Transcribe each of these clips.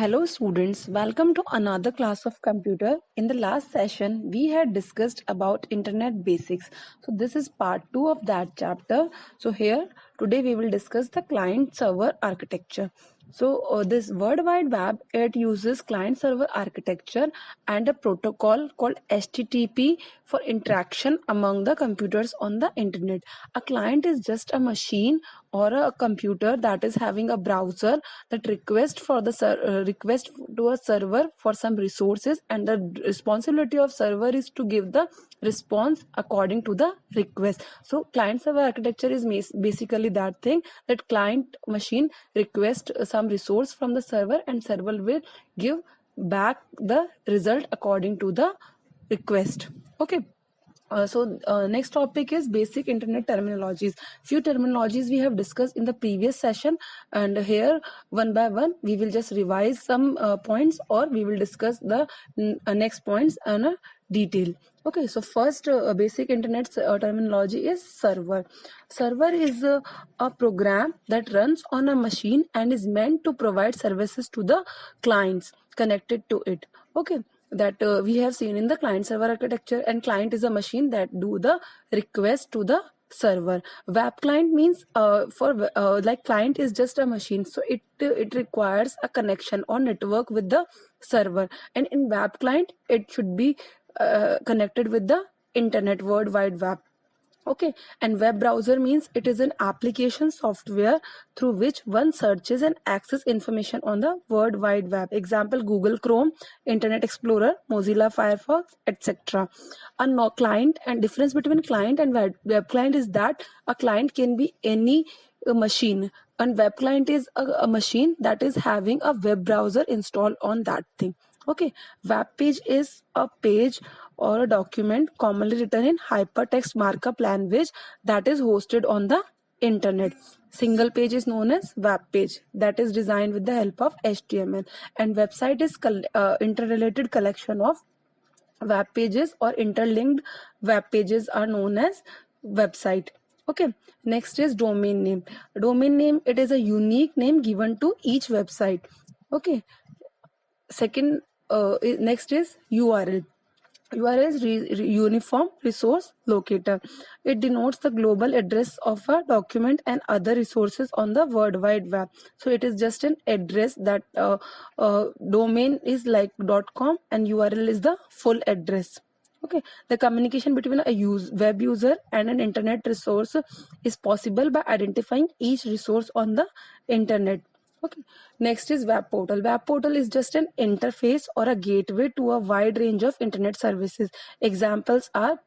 Hello students, welcome to another class of computer. In the last session, we had discussed about internet basics. So this is part 2 of that chapter. So here, today we will discuss the client server architecture. So this World Wide Web, it uses client server architecture and a protocol called HTTP for interaction among the computers on the internet. A client is just a machine or a computer that is having a browser that request to a server for some resources, and the responsibility of server is to give the response according to the request. So client server architecture is basically that thing, that client machine request some resource from the server and server will give back the result according to the request. Okay. Next topic is basic internet terminologies. Few terminologies we have discussed in the previous session, and here one by one we will just revise some points, or we will discuss the next points in a detail. Okay, so first basic internet terminology is server. Server is a program that runs on a machine and is meant to provide services to the clients connected to it. Okay, that we have seen in the client server architecture, and client is a machine that do the request to the server. Web client means like client is just a machine, so it requires a connection or network with the server, and in web client it should be connected with the internet, World Wide Web. Okay, and web browser means it is an application software through which one searches and access information on the World Wide Web. Example: Google Chrome, Internet Explorer, Mozilla Firefox, etc. A no client, and difference between client and web client is that a client can be any machine, and web client is a machine that is having a web browser installed on that thing. Okay, web page is a page or a document commonly written in hypertext markup language that is hosted on the internet. Single page is known as web page, that is designed with the help of HTML, and website is interrelated collection of web pages, or interlinked web pages are known as website. Okay, next is domain name. Domain name, it is a unique name given to each website. Okay, second next is URL. URL is Uniform Resource Locator. It denotes the global address of a document and other resources on the World Wide Web. So it is just an address that domain is like .com and URL is the full address. Okay, the communication between a web user and an internet resource is possible by identifying each resource on the internet. Okay, next is web portal. Web portal is just an interface or a gateway to a wide range of internet services. Examples are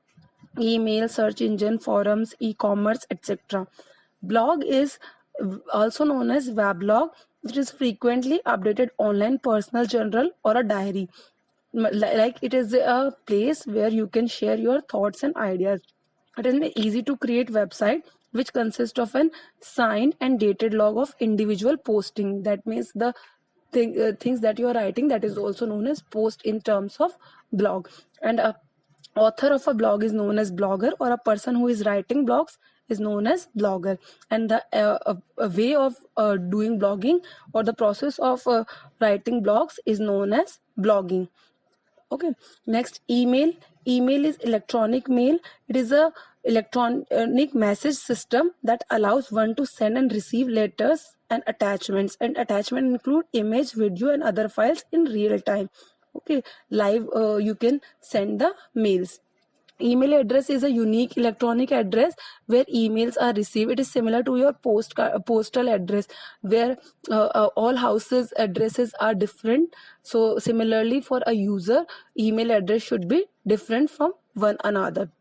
email, search engine, forums, e-commerce, etc. Blog is also known as weblog. It is frequently updated online personal journal or a diary. Like it is a place where you can share your thoughts and ideas. It is an easy to create website which consists of an signed and dated log of individual posting. That means the things that you are writing, that is also known as post in terms of blog. And a author of a blog is known as blogger, or a person who is writing blogs is known as blogger. And the a way of doing blogging, or the process of writing blogs, is known as blogging. Okay, next, email. Email is electronic mail. It is a electronic message system that allows one to send and receive letters and attachments, and attachment include image, video and other files in real time. Okay, live you can send the mails. Email address is a unique electronic address where emails are received. It is similar to your postal address, where all houses addresses are different. So similarly, for a user, email address should be different from one another.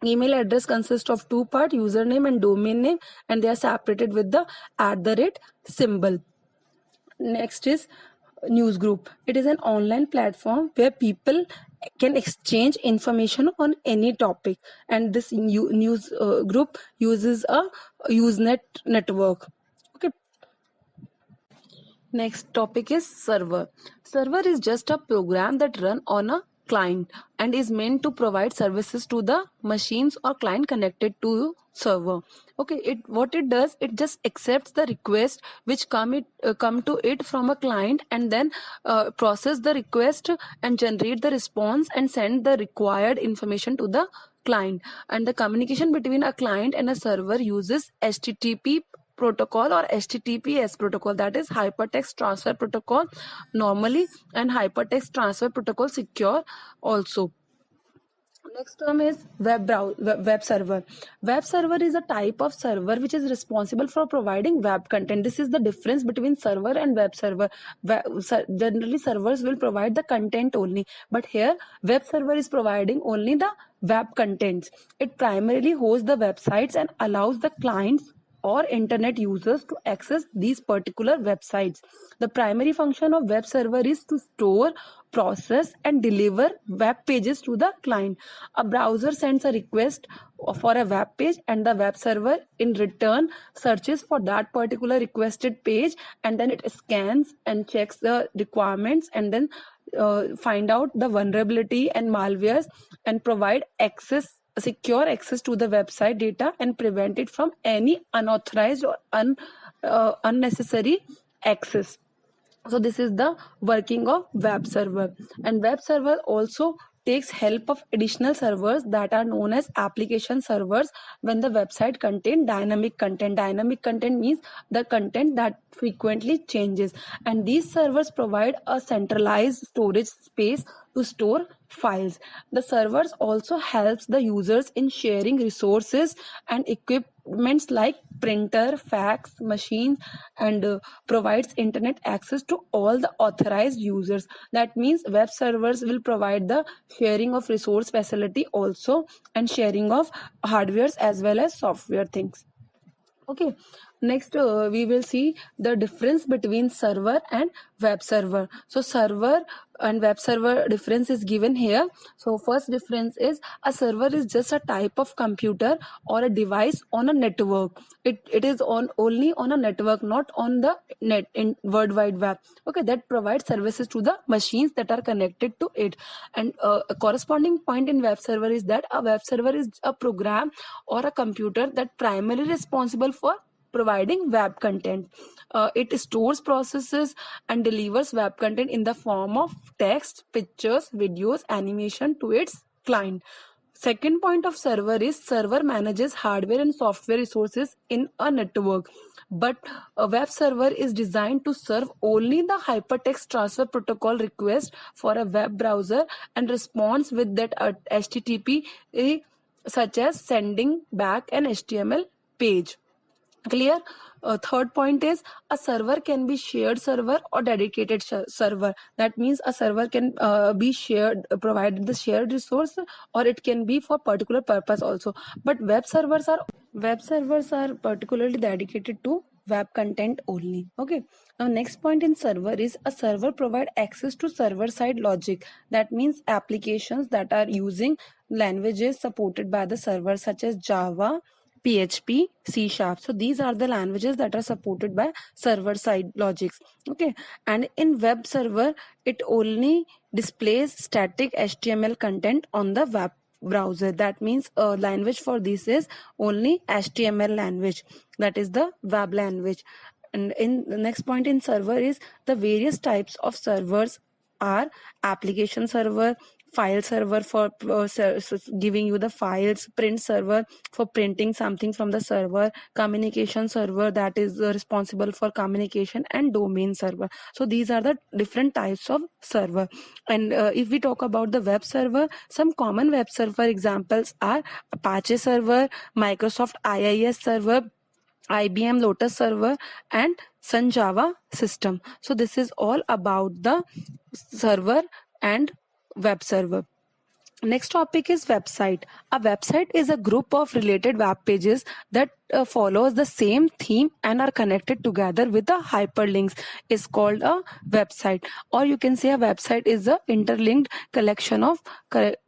Email address consists of two parts, username and domain name, and they are separated with the @ symbol. Next is news group. It is an online platform where people can exchange information on any topic, and this news group uses a Usenet network. Okay. Next topic is server. Server is just a program that run on a client and is meant to provide services to the machines or client connected to server. Okay, what it does, it just accepts the request which come to it from a client, and then process the request and generate the response and send the required information to the client. And the communication between a client and a server uses HTTP protocol or HTTPS protocol, that is hypertext transfer protocol normally, and hypertext transfer protocol secure also. Next term is web server. Web server is a type of server which is responsible for providing web content. This is the difference between server and web server. Generally, servers will provide the content only, but here web server is providing only the web contents. It primarily hosts the websites and allows the clients or internet users to access these particular websites. The primary function of web server is to store, process and deliver web pages to the client. A browser sends a request for a web page, and the web server in return searches for that particular requested page, and then it scans and checks the requirements, and then find out the vulnerability and malwares and provide secure access to the website data and prevent it from any unauthorized or unnecessary access. So this is the working of web server. And web server also takes help of additional servers that are known as application servers when the website contain dynamic content. Dynamic content means the content that frequently changes, and these servers provide a centralized storage space to store files. The servers also helps the users in sharing resources and equipments like printer, fax machines, and provides internet access to all the authorized users. That means web servers will provide the sharing of resource facility also, and sharing of hardwares as well as software things. Okay, next we will see the difference between server and web server. So server and web server difference is given here. So first difference is a server is just a type of computer or a device on a network. It is only on a network, not on the net in World Wide Web. Okay, that provides services to the machines that are connected to it. And a corresponding point in web server is that a web server is a program or a computer that primarily responsible for providing web content. It stores, processes and delivers web content in the form of text, pictures, videos, animation to its client. Second point of server is server manages hardware and software resources in a network, but a web server is designed to serve only the hypertext transfer protocol request for a web browser and responds with that HTTP, such as sending back an HTML page. Clear? Third point is a server can be shared server or dedicated server. That means a server can be shared, provided the shared resource, or it can be for particular purpose also. But web servers are particularly dedicated to web content only. Okay, now next point in server is a server provide access to server side logic. That means applications that are using languages supported by the server, such as Java, PHP, C#. So these are the languages that are supported by server side logics. Okay, and in web server it only displays static HTML content on the web browser. That means a language for this is only HTML language, that is the web language. And in the next point in server is the various types of servers are application server, file server for giving you the files, print server for printing something from the server, communication server that is responsible for communication, and domain server. So these are the different types of server. And if we talk about the web server, some common web server examples are Apache server, Microsoft IIS server, IBM Lotus server, and Sun Java system. So this is all about the server and web server. Next topic is website. A website is a group of related web pages that follows the same theme and are connected together with the hyperlinks is called a website. Or you can say a website is a interlinked collection of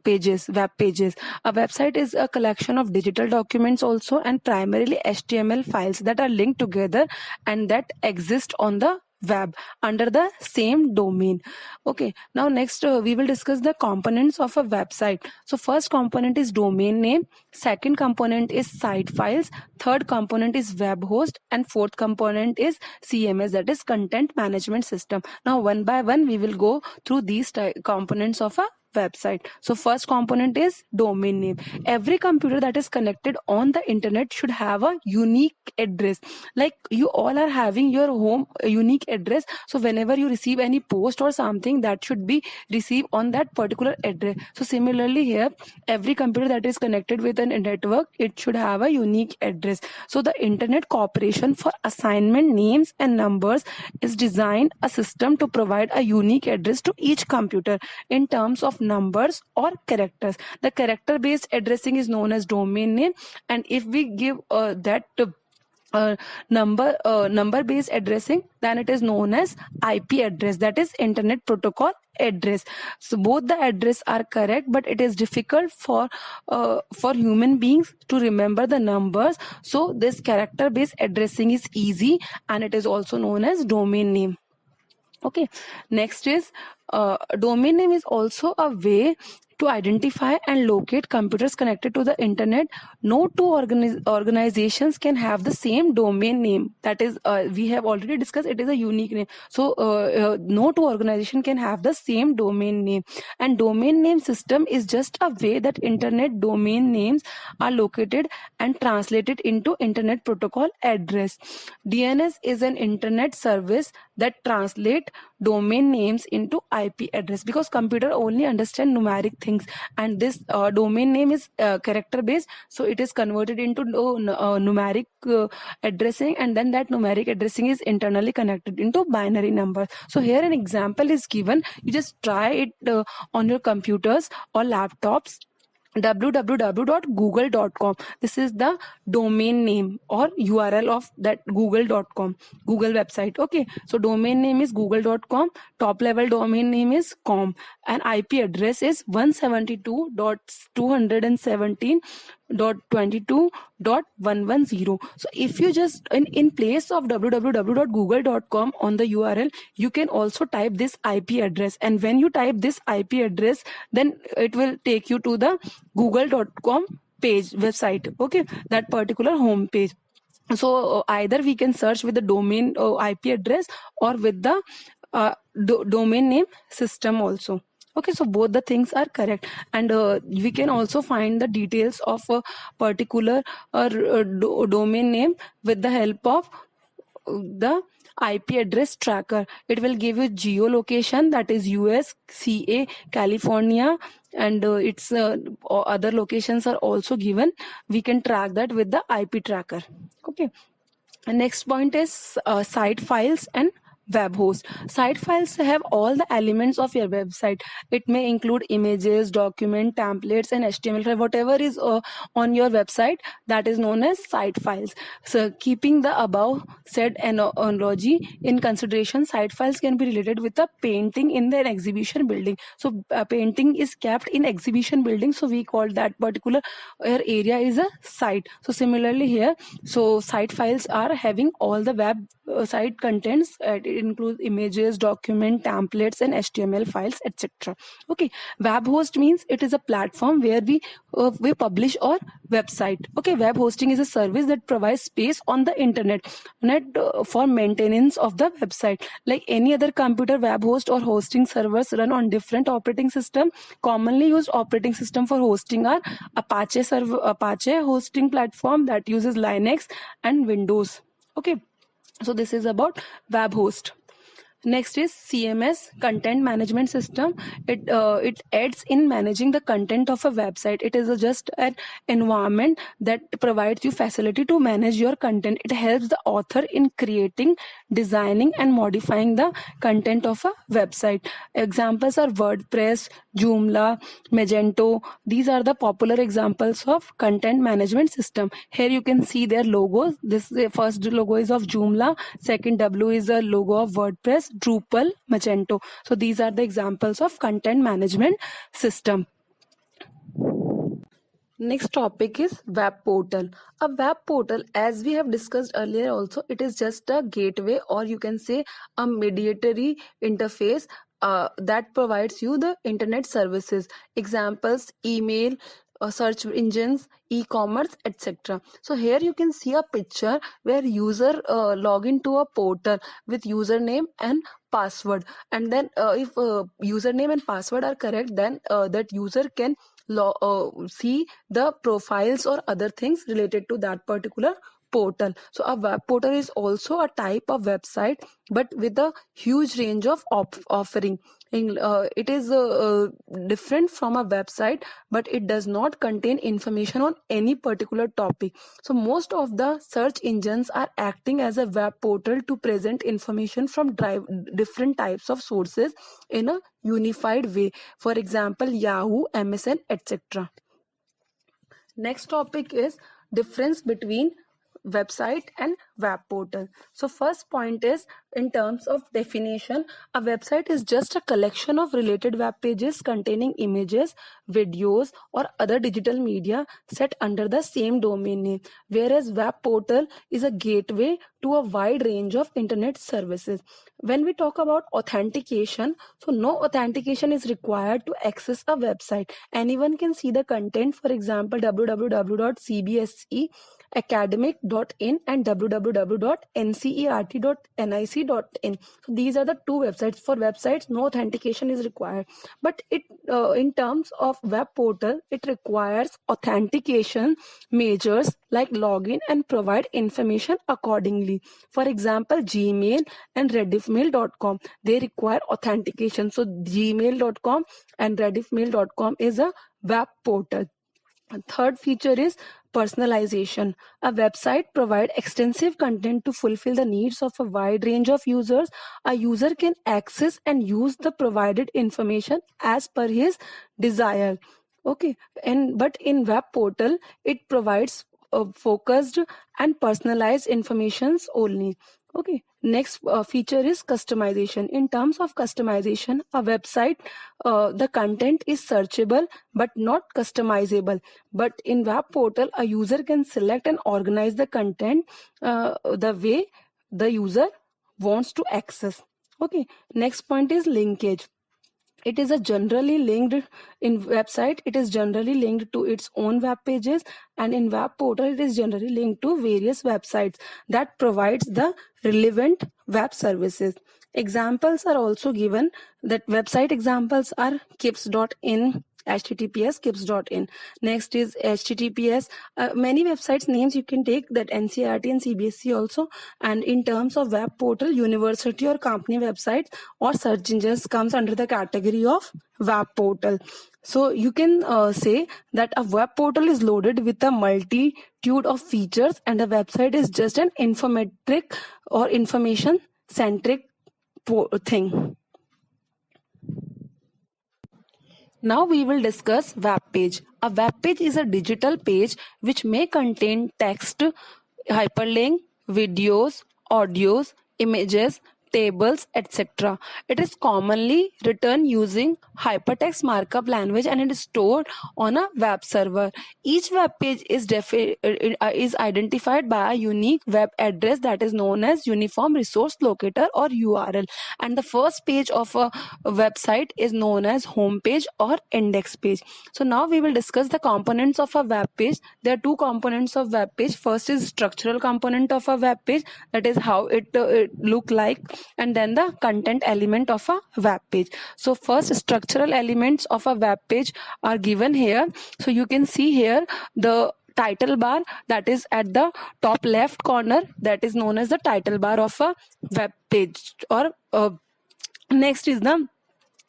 pages, web pages. A website is a collection of digital documents also, and primarily HTML files that are linked together and that exist on the web under the same domain. Okay, now next we will discuss the components of a website. So first component is domain name, second component is site files, third component is web host, and fourth component is CMS, that is content management system. Now one by one we will go through these components of a website. So first component is domain name. Every computer that is connected on the internet should have a unique address. Like you all are having your home unique address, so whenever you receive any post or something, that should be received on that particular address. So similarly here, every computer that is connected with an network, it should have a unique address. So the Internet Corporation for Assignment Names and Numbers is designed a system to provide a unique address to each computer in terms of numbers or characters. The character based addressing is known as domain name, and if we give that number based addressing, then it is known as IP address, that is Internet Protocol address. So both the address are correct, but it is difficult for human beings to remember the numbers. So this character based addressing is easy, and it is also known as domain name. Okay, next is domain name is also a way to identify and locate computers connected to the internet. No two organizations can have the same domain name. That is, we have already discussed, it is a unique name. So no two organization can have the same domain name. And domain name system is just a way that internet domain names are located and translated into Internet Protocol address. DNS is an internet service that translate domain names into IP address, because computer only understand numeric things, and this domain name is character based, so it is converted into numeric addressing, and then that numeric addressing is internally connected into binary numbers. So here an example is given. You just try it on your computers or laptops. www.google.com, this is the domain name or URL of that google.com, Google website. Okay, so domain name is google.com, top level domain name is com, and IP address is 172.217.22.110. So if you just in place of www.google.com on the URL, you can also type this IP address, and when you type this IP address, then it will take you to the google.com page website. Okay, that particular home page. So either we can search with the domain IP address or with the domain name system also. Okay, so both the things are correct, and we can also find the details of a particular domain name with the help of the IP address tracker. It will give you geolocation, that is US, CA, California, and its other locations are also given. We can track that with the IP tracker. Okay, and next point is site files and web host. Site files have all the elements of your website. It may include images, document, templates, and HTML file. Whatever is on your website, that is known as site files. So keeping the above said analogy in consideration, site files can be related with a painting in an exhibition building. So painting is kept in exhibition building, so we call that particular area is a site. So similarly here, so site files are having all the web site contents. It includes images, document, templates, and HTML files, etc. Okay, web host means it is a platform where we publish our website. Okay, web hosting is a service that provides space on the internet for maintenance of the website. Like any other computer, web host or hosting servers run on different operating system. Commonly used operating system for hosting are Apache hosting platform that uses Linux and Windows. Okay, so this is about web host. Next is CMS, content management system. It aids in managing the content of a website. It is just an environment that provides you facility to manage your content. It helps the author in creating, designing, and modifying the content of a website. Examples are WordPress, Joomla, Magento. These are the popular examples of content management system. Here you can see their logos. This first logo is of Joomla, second W is a logo of WordPress, Drupal, Magento. So these are the examples of content management system. Next topic is web portal. A web portal, as we have discussed earlier also, it is just a gateway, or you can say a mediatory interface that provides you the internet services. Examples: email, search engines, e-commerce, etc. So here you can see a picture where user log into a portal with username and password, and then if username and password are correct, then that user can see the profiles or other things related to that particular portal. So a web portal is also a type of website, but with a huge range of offering. It is different from a website, but it does not contain information on any particular topic. So most of the search engines are acting as a web portal to present information from different types of sources in a unified way. For example, Yahoo, MSN, etc. Next topic is difference between website and web portal. So first point is, in terms of definition, a website is just a collection of related web pages containing images, videos, or other digital media set under the same domain name, whereas web portal is a gateway to a wide range of internet services. When we talk about authentication, so no authentication is required to access a website. Anyone can see the content. For example, www.cbseacademic.in and www.ncert.nic.in. So these are the two websites. For websites, no authentication is required, but it in terms of web portal, it requires authentication measures like login and provide information accordingly. For example, Gmail and rediffmail.com, they require authentication. So gmail.com and rediffmail.com is a web portal. Third feature is personalization. A website provides extensive content to fulfill the needs of a wide range of users. A user can access and use the provided information as per his desire. Okay, but in web portal, it provides focused and personalized informations only. Okay, next feature is customization. In terms of customization, a website, the content is searchable but not customizable. But in web portal, a user can select and organize the content the way the user wants to access. Okay, next point is linkage. It is a generally linked in website, it is generally linked to its own web pages, and in web portal it is generally linked to various websites that provides the relevant web services. Examples are also given. That website examples are kips.in, https kips.in. Next is https. Many websites names you can take, that NCERT and CBSE also. And in terms of web portal, university or company websites or search engines comes under the category of web portal. So you can say that a web portal is loaded with a multitude of features, and a website is just an informatic or information centric thing. Now we will discuss web page. A web page is a digital page which may contain text, hyperlink, videos, audios, images, tables, etc. It is commonly written using hypertext markup language and it is stored on a web server. Each web page is identified by a unique web address that is known as Uniform Resource Locator or URL. And the first page of a website is known as home page or index page. So now we will discuss the components of a web page. There are two components of web page. First is structural component of a web page, that is how it look like, and then the content element of a web page. So first, structural elements of a web page are given here. So you can see here the title bar that is at the top left corner, that is known as the title bar of a web page. Or next is the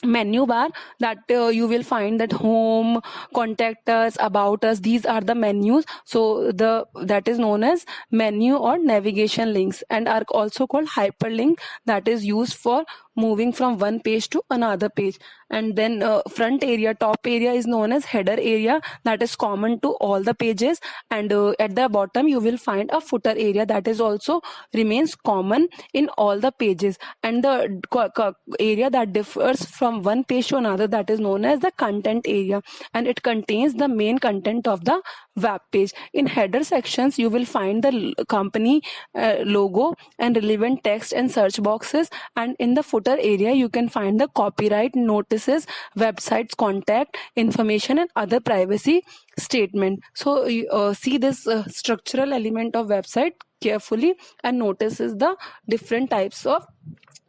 menu bar, that you will find that home, contact us, about us, these are the menus. So that is known as menu or navigation links, and are also called hyperlink, that is used for moving from one page to another page. And then front area, top area is known as header area, that is common to all the pages. And at the bottom you will find a footer area that is also remains common in all the pages. And the area that differs from one page to another, that is known as the content area, and it contains the main content of the web page. In header sections you will find the company logo and relevant text and search boxes, and in the footer area you can find the copyright notices, websites contact information, and other privacy statement. So see this structural element of website carefully and notices the different types of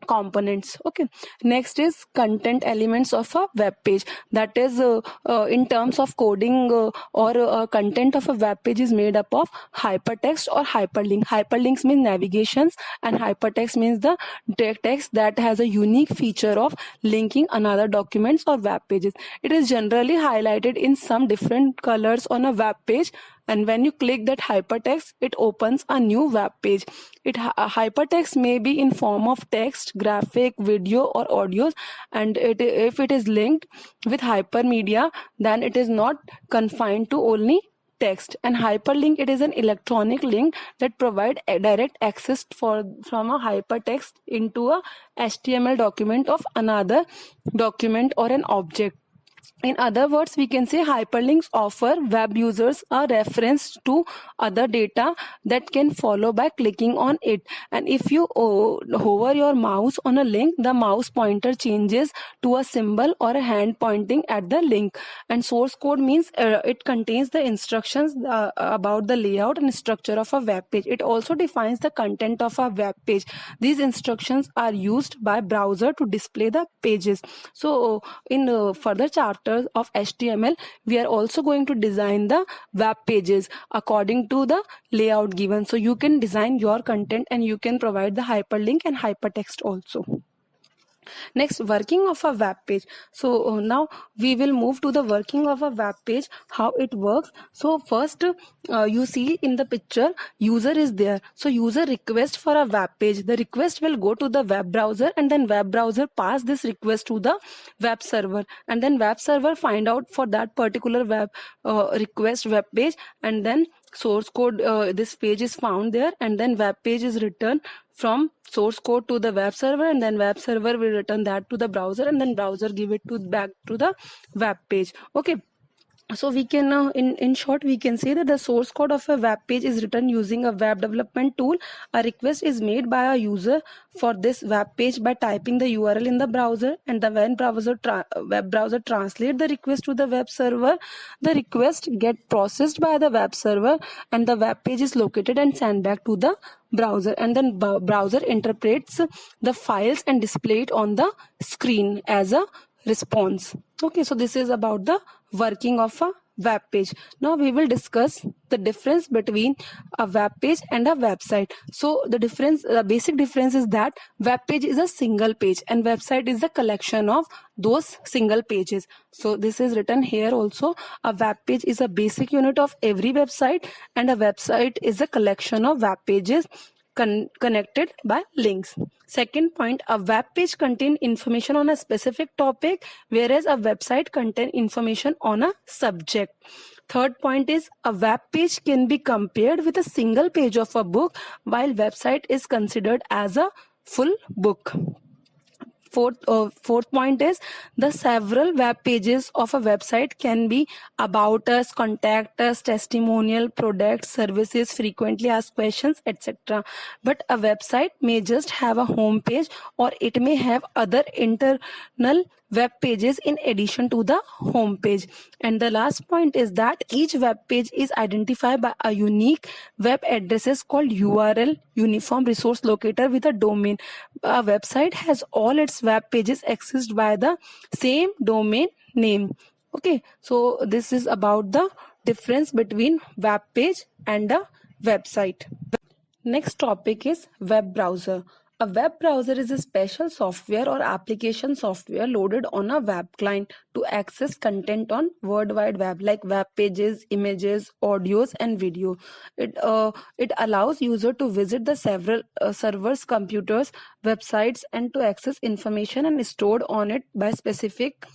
components. Okay, next is content elements of a web page. That is in terms of coding or content of a web page is made up of hypertext or hyperlink. Hyperlinks means navigations, and hypertext means the text that has a unique feature of linking another documents or web pages. It is generally highlighted in some different colors on a web page, and when you click that hypertext it opens a new web page. Hypertext may be in form of text, graphic, video or audios, and if it is linked with hypermedia then it is not confined to only text. And hyperlink, it is an electronic link that provide a direct access from a hypertext into a HTML document of another document or an object. In other words, we can say hyperlinks offer web users a reference to other data that can follow by clicking on it. And if you hover your mouse on a link, the mouse pointer changes to a symbol or a hand pointing at the link. And source code means it contains the instructions about the layout and structure of a web page. It also defines the content of a web page. These instructions are used by browser to display the pages. So in further chapters of HTML, we are also going to design the web pages according to the layout given. So you can design your content and you can provide the hyperlink and hypertext also. Next, working of a web page. So now we will move to the working of a web page, how it works. So first you see in the picture user is there. So user request for a web page. The request will go to the web browser, and then web browser pass this request to the web server, and then web server find out for that particular web request web page, and then source code this page is found there, and then web page is returned from source code to the web server, and then web server will return that to the browser, and then browser give it to back to the web page. Okay, so we can in short we can say that the source code of a web page is written using a web development tool. A request is made by a user for this web page by typing the URL in the browser, and the web browser translate the request to the web server. The request get processed by the web server, and the web page is located and sent back to the browser, and then browser interprets the files and display it on the screen as a response. Okay, so this is about the working of a web page. Now we will discuss the difference between a web page and a website. So the basic difference is that web page is a single page and website is the collection of those single pages. So this is written here also. A web page is a basic unit of every website, and a website is a collection of web pages connected by links. Second point, a web page contains information on a specific topic, whereas a website contains information on a subject. Third point is a web page can be compared with a single page of a book, while website is considered as a full book. Fourth point is the several web pages of a website can be about us, contact us, testimonial, products, services, frequently asked questions, etc. But a website may just have a home page, or it may have other internal web pages in addition to the home page. And the last point is that each web page is identified by a unique web addresses called URL, Uniform Resource Locator, with a domain. A website has all its web pages accessed by the same domain name. Okay, so this is about the difference between web page and a website. Next topic is web browser. A web browser is a special software or application software loaded on a web client to access content on World Wide Web, like web pages, images, audios, and video. It allows user to visit the several servers, computers, websites, and to access information and stored on it by specific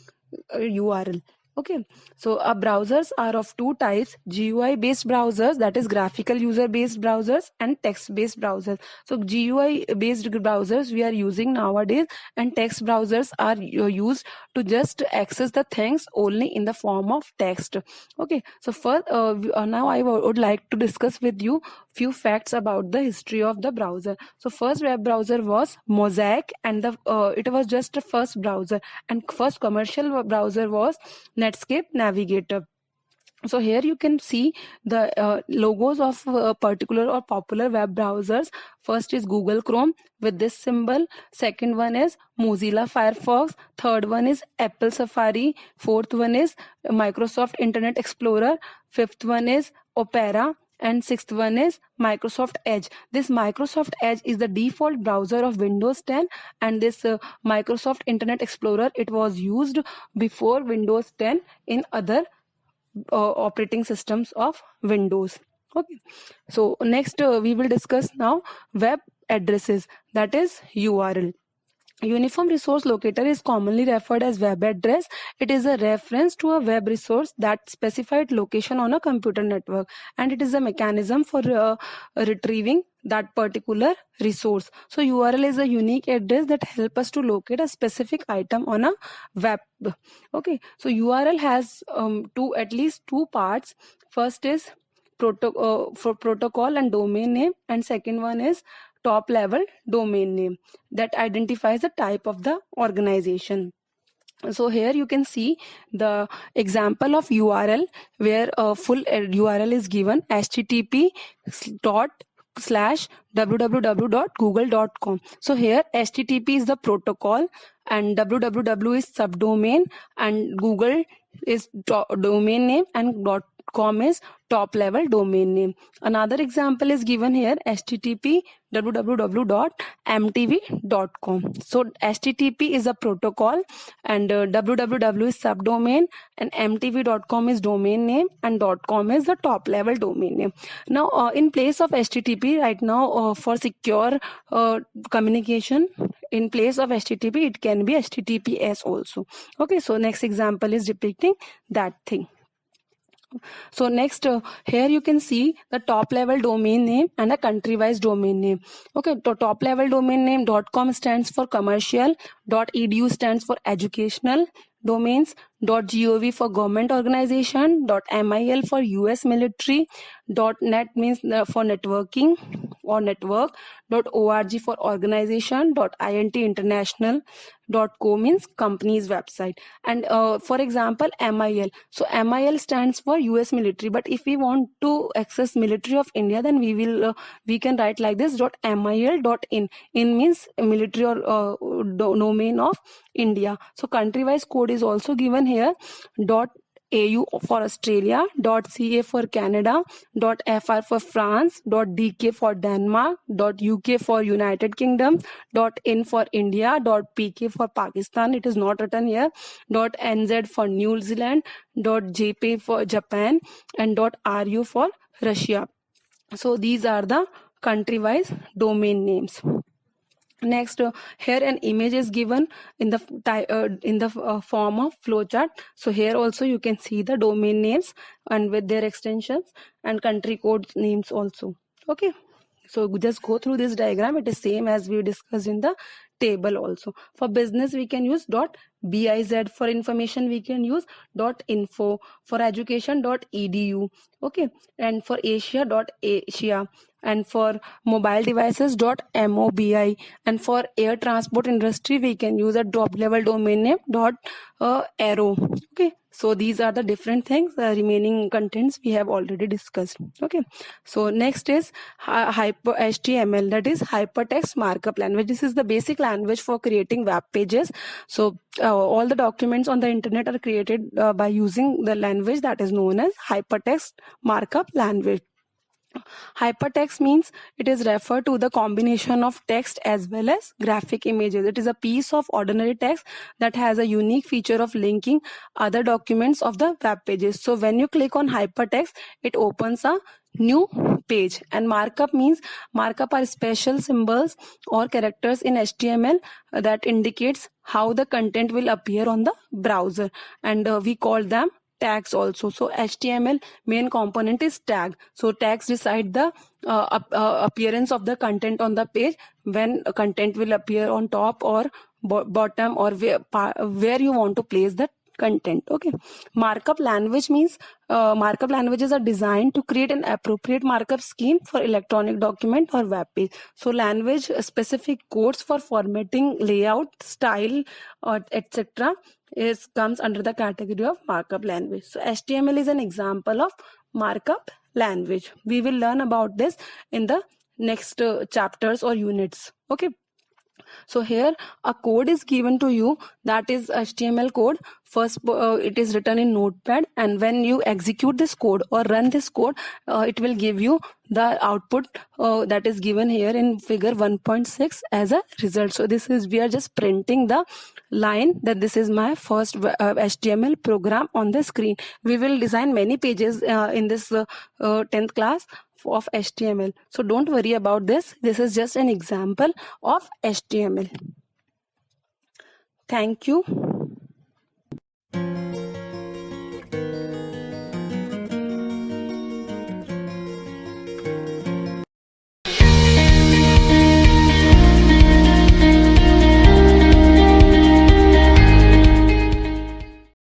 URL. Okay, so browsers are of two types: GUI based browsers, that is graphical user based browsers, and text based browsers. So GUI based browsers we are using nowadays, and text browsers are used to just access the things only in the form of text. Okay, so first now I would like to discuss with you few facts about the history of the browser. So first web browser was Mosaic, and it was just the first browser, and first commercial browser was Netscape Navigator. So here you can see the logos of particular or popular web browsers. First is Google Chrome with this symbol. Second one is Mozilla Firefox. Third one is Apple Safari. Fourth one is Microsoft Internet Explorer. Fifth one is Opera. And sixth one is Microsoft Edge. This Microsoft Edge is the default browser of Windows 10, and this Microsoft Internet Explorer, it was used before Windows 10 in other operating systems of Windows. Okay, so next we will discuss now web addresses, that is URL. Uniform Resource Locator is commonly referred as web address. It is a reference to a web resource that specified location on a computer network, and it is a mechanism for retrieving that particular resource. So URL is a unique address that help us to locate a specific item on a web. Okay, so URL has at least two parts. First is for protocol and domain name, and second one is top level domain name that identifies the type of the organization. So here you can see the example of URL where a full URL is given: http://www.google.com. So here HTTP is the protocol, and www is subdomain, and Google is domain name, and .com is top level domain name. Another example is given here: http www.mtv.com. So HTTP is a protocol, and www is subdomain, and mtv.com is domain name, and .com is the top level domain name. Now in place of HTTP right now, for secure communication, in place of HTTP it can be HTTPS also. Okay, so next example is depicting that thing. So next here you can see the top level domain name and a country wise domain name. Okay, so top level domain name .com stands for commercial, .edu stands for educational domains, .gov for government organization, .mil for US military, .net means for networking or network, .org for organization, .int international, .co means company's website. And for example MIL, so MIL stands for US military, but if we want to access military of India, then we can write like this: .mil.in. In means military or domain of India. So country wise code is also given here: .au for Australia, .ca for Canada, .fr for France, .dk for Denmark, .uk for United Kingdom, .in for India, .pk for Pakistan, it is not written here, .nz for New Zealand, .jp for Japan, and .ru for Russia. So these are the country wise domain names. Next here an image is given in the form of flowchart. So here also you can see the domain names and with their extensions and country code names also. Okay, so just go through this diagram. It is same as we discussed in the table also. For business we can use .biz, for information we can use .info, for education .edu. Okay, and for Asia, and for mobile devices .mobi, and for air transport industry we can use a top level domain name .aero. Okay, so these are the different things. The remaining contents we have already discussed. Okay, so next is HTML, that is hypertext markup language. This is the basic language for creating web pages. So all the documents on the internet are created by using the language that is known as hypertext markup language. Hypertext means it is referred to the combination of text as well as graphic images. It is a piece of ordinary text that has a unique feature of linking other documents of the web pages. So when you click on hypertext, it opens a new page. And markup means markup are special symbols or characters in HTML that indicates how the content will appear on the browser, and we call them tags also. So HTML main component is tag. So tags decide the appearance of the content on the page, when content will appear on top or bottom, or where you want to place the content. Okay. Markup language means markup languages are designed to create an appropriate markup scheme for electronic document or web page. So language specific codes for formatting, layout, style, or etc. comes under the category of markup language. So HTML is an example of markup language. We will learn about this in the next chapters or units. Okay. So here a code is given to you, that is HTML code. First it is written in Notepad, and when you execute this code or run this code, it will give you the output that is given here in figure 1.6 as a result. So this is, we are just printing the line that this is my first HTML program on the screen. We will design many pages in this 10th class of HTML. So don't worry about this. This is just an example of HTML. Thank you.